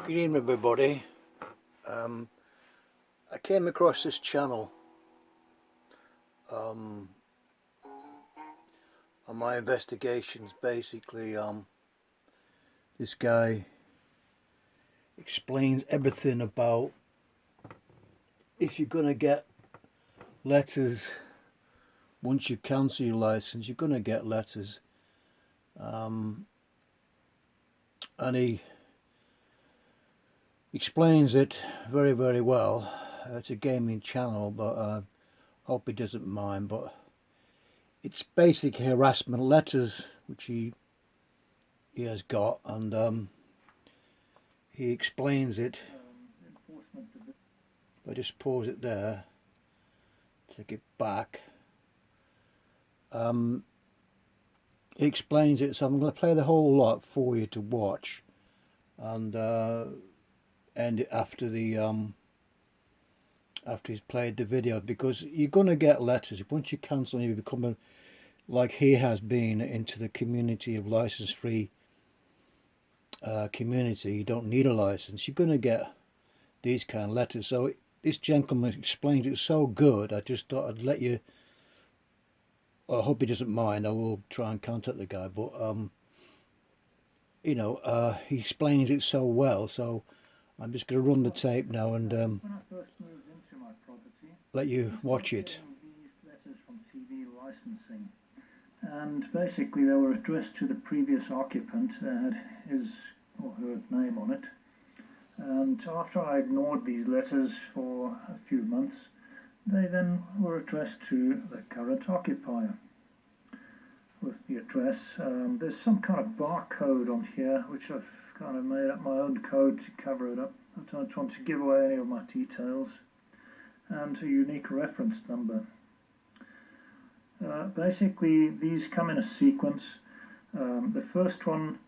Good evening, everybody. I came across this channel on my investigations. Basically, this guy explains everything about if you're gonna get letters once you cancel your license. You're gonna get letters, and he explains it very, very well. It's a gaming channel, but I hope he doesn't mind. But it's basic harassment letters which he has got, and he explains it. If I just pause it there, take it back. He explains it, so I'm going to play the whole lot for you to watch, and end it after after he's played the video, because you're going to get letters once you cancel and you become like he has been into the community of license-free community. You don't need a license. You're going to get these kind of letters. So this gentleman explains it so good. I just thought I'd let you. Well, I hope he doesn't mind. I will try and contact the guy, but he explains it so well. So I'm just going to run the tape now and When I first moved into my property, let you watch it. These letters from TV licensing, and basically they were addressed to the previous occupant that had his or her name on it. And after I ignored these letters for a few months, they then were addressed to the current occupier with the address. There's some kind of barcode on here which I've kind of made up my own code to cover it up. I don't want to give away any of my details, and a unique reference number. Basically these come in a sequence. The first one,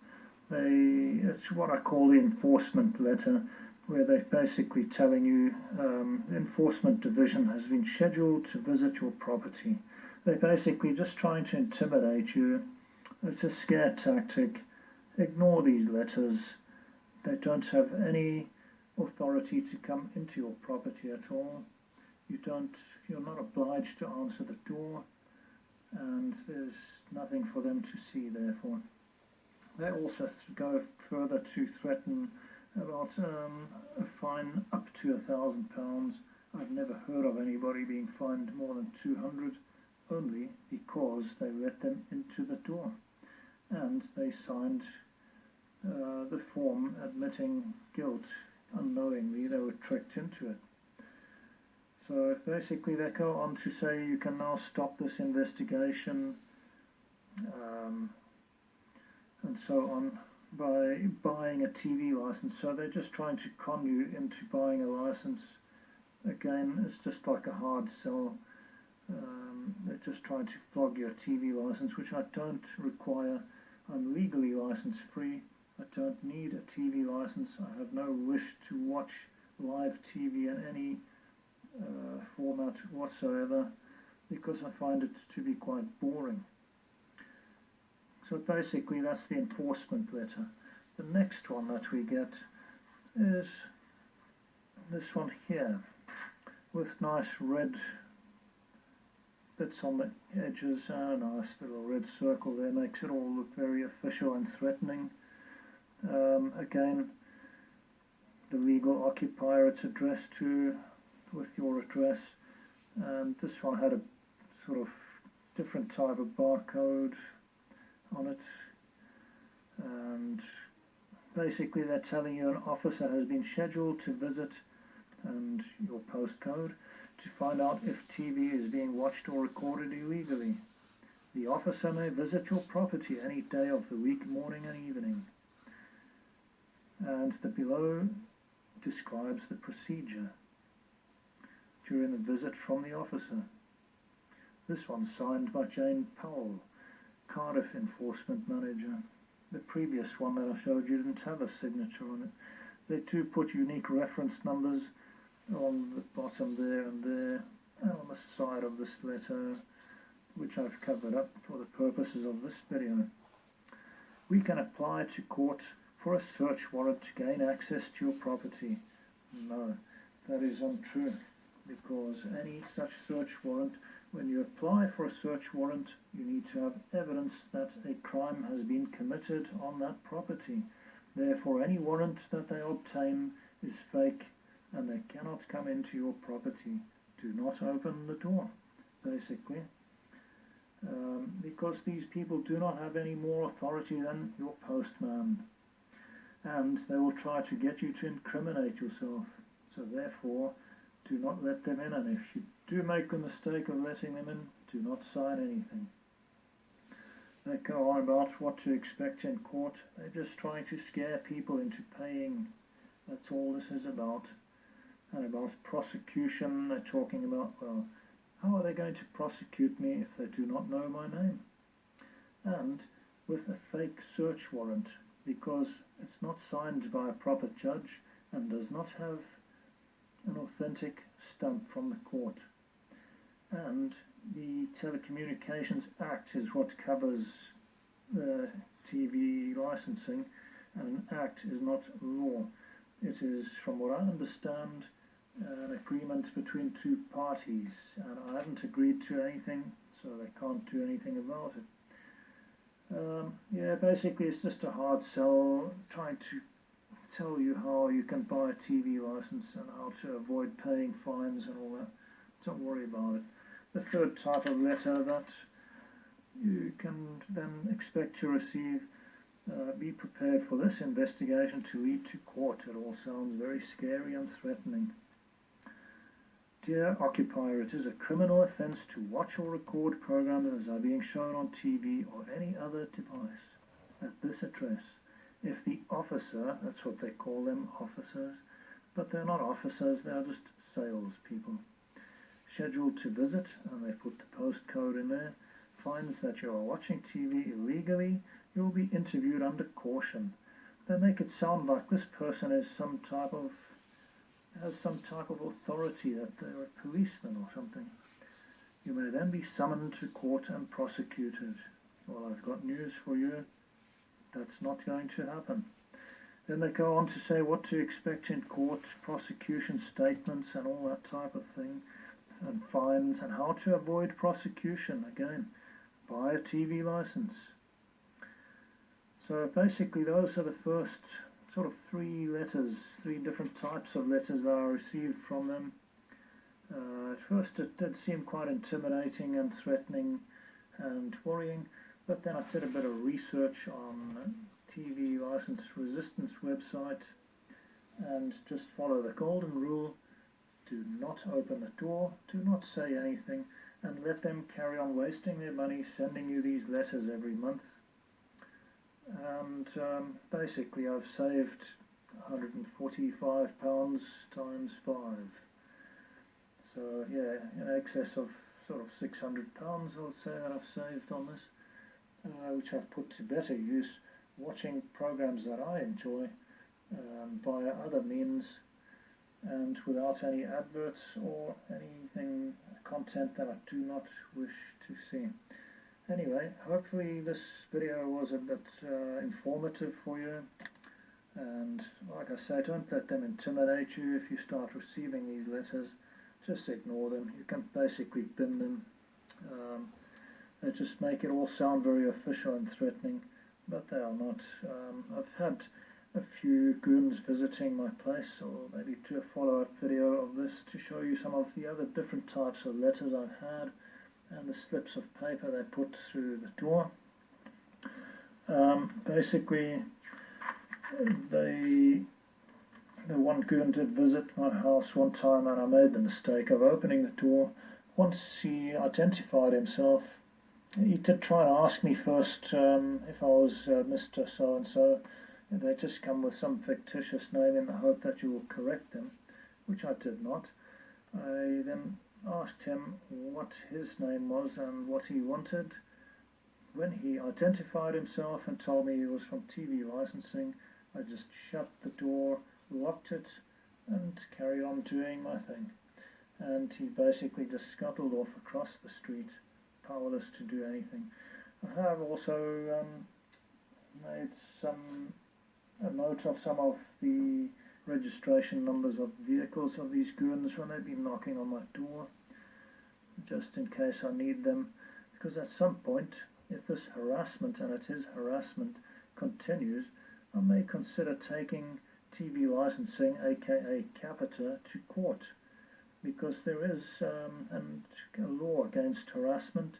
it's what I call the enforcement letter, where they're basically telling you the enforcement division has been scheduled to visit your property. They're basically just trying to intimidate you. It's a scare tactic. Ignore these letters. They don't have any authority to come into your property at all. You're not obliged to answer the door, and there's nothing for them to see, therefore. They also go further to threaten about a fine up to £1,000. I've never heard of anybody being fined more than 200, only because they let them into the door and they signed the form admitting guilt. Unknowingly they were tricked into it. So basically they go on to say you can now stop this investigation and so on by buying a TV license. So they're just trying to con you into buying a license. Again, it's just like a hard sell. They're just trying to flog your TV license, which I don't require. I'm legally license free. I don't need a TV license. I have no wish to watch live TV in any format whatsoever, because I find it to be quite boring. So basically that's the enforcement letter. The next one that we get is this one here, with nice red bits on the edges. A nice little red circle there makes it all look very official and threatening. Again, the legal occupier it's addressed to, with your address, and this one had a sort of different type of barcode on it, and basically they're telling you an officer has been scheduled to visit, and your postcode, to find out if TV is being watched or recorded illegally. The officer may visit your property any day of the week, morning and evening. And the below describes the procedure during the visit from the officer. This one's signed by Jane Powell, Cardiff Enforcement Manager. The previous one that I showed you didn't have a signature on it. They do put unique reference numbers on the bottom there and there, and on the side of this letter, which I've covered up for the purposes of this video. We can apply to court for a search warrant to gain access to your property. No, that is untrue, because any such search warrant, when you apply for a search warrant, you need to have evidence that a crime has been committed on that property. Therefore, any warrant that they obtain is fake and they cannot come into your property. Do not open the door, basically. Because these people do not have any more authority than your postman, and they will try to get you to incriminate yourself. So therefore, do not let them in, and if you do make the mistake of letting them in, do not sign anything. They go on about what to expect in court. They're just trying to scare people into paying. That's all this is about. And about prosecution, they're talking about, well, how are they going to prosecute me if they do not know my name? And with a fake search warrant, because it's not signed by a proper judge and does not have an authentic stamp from the court. And the Telecommunications Act is what covers TV licensing, and an act is not law. It is, from what I understand, an agreement between two parties, and I haven't agreed to anything, so they can't do anything about it. Yeah, basically it's just a hard sell, trying to tell you how you can buy a TV license and how to avoid paying fines and all that. Don't worry about it. The third type of letter that you can then expect to receive, be prepared for this investigation to lead to court. It all sounds very scary and threatening. Dear occupier, it is a criminal offence to watch or record programs as are being shown on TV or any other device at this address. If the officer, that's what they call them, officers, but they're not officers, they are just salespeople, scheduled to visit, and they put the postcode in there, finds that you are watching TV illegally, you will be interviewed under caution. They make it sound like this person is has some type of authority, that they're a policeman or something. You may then be summoned to court and prosecuted. Well, I've got news for you. That's not going to happen. Then they go on to say what to expect in court, prosecution statements and all that type of thing, and fines, and how to avoid prosecution. Again, buy a TV license. So basically those are the first sort of three different types of letters that I received from them. At first it did seem quite intimidating and threatening and worrying, but then I did a bit of research on TV license resistance website and just follow the golden rule: do not open the door, do not say anything, and let them carry on wasting their money sending you these letters every month. And basically I've saved £145 times 5. So yeah, in excess of sort of £600 I would say that I've saved on this, which I've put to better use watching programs that I enjoy via other means and without any adverts or anything, content that I do not wish to see. Anyway, hopefully this video was a bit informative for you, and like I say, don't let them intimidate you. If you start receiving these letters, just ignore them. You can basically bin them. They just make it all sound very official and threatening, but they are not. I've had a few goons visiting my place, or maybe do a follow-up video of this to show you some of the other different types of letters I've had, and the slips of paper they put through the door. Basically, the one goon did visit my house one time, and I made the mistake of opening the door. Once he identified himself, he did try and ask me first if I was Mr. So-and-so. They just come with some fictitious name in the hope that you will correct them, which I did not. I then asked him what his name was and what he wanted. When he identified himself and told me he was from TV licensing, I just shut the door, locked it, and carried on doing my thing. And he basically just scuttled off across the street, powerless to do anything. I have also made some a note of some of the registration numbers of vehicles of these goons when they've been knocking on my door, just in case I need them, because at some point, if this harassment, and it is harassment, continues, I may consider taking TV licensing, aka capita, to court, because there is a law against harassment,